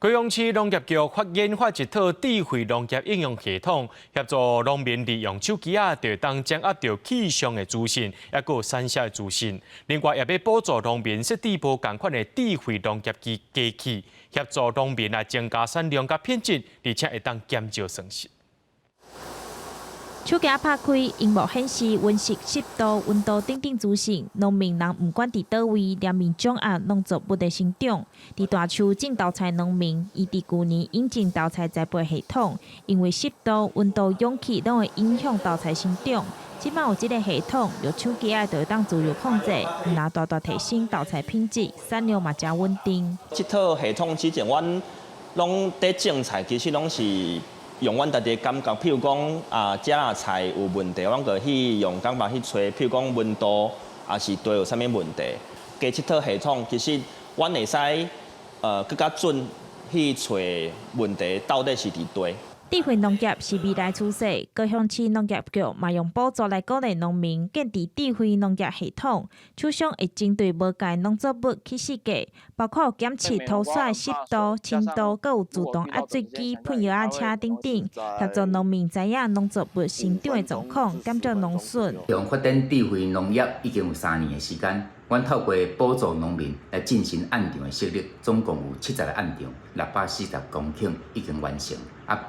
高雄市农业局研发一套智慧农业应用系统，协助农民利用手机就当掌握到气象的资讯，也有产销的资讯。另外，也要补助农民设置无同款的智慧农业机器，协助农民增加产量甲品质，而且会当减少损失。手机拍开，荧幕显示温室、湿度、温度等等资讯，农民人不管伫倒位，连面掌握农作物的生长。伫大树种豆菜农民，伊伫去年引进豆菜栽培系统，因为湿度、温度、氧气拢会影响豆菜生长。即摆有这个系统，用手机就会当自由控制，拿大大提升豆菜品质，产量嘛真稳定。这套系统之前，阮拢在种菜，其实拢是。用阮家己感觉，譬如讲这啊菜有问题，阮就去用感觉去找，譬如讲温度也是对有啥物问题。加这套系统，其实阮会使更加准去找问题到底是伫对。智慧农业是未来趋势，高雄市农业局嘛用补助来鼓励农民建立智慧农业系统，厂商会针对无界农作物去设计，包括有检测土壤湿度、深度，佮有自动压水机、喷药车等等，协助农民知影农作物生长的状况，减少农损。用发展智慧农业已经有3年的时间，阮透过补助农民来进行暗场的设立，总共有70个暗场，640公顷已经完成。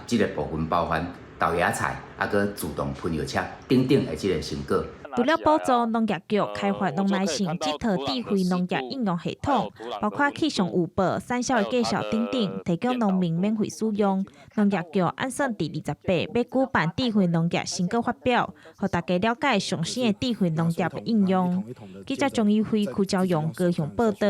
这个部分包含豆芽菜，个自动喷药车等等的这个成果。除了补助农业局开发农内性这套智慧农业应用系统，包括气象预报、产销的介绍等等，提供农民免费使用。农业局按算第28要举办智慧农业成果发表，让大家了解上新的智慧农业的应用。记者钟义辉、邱昭勇高雄报道。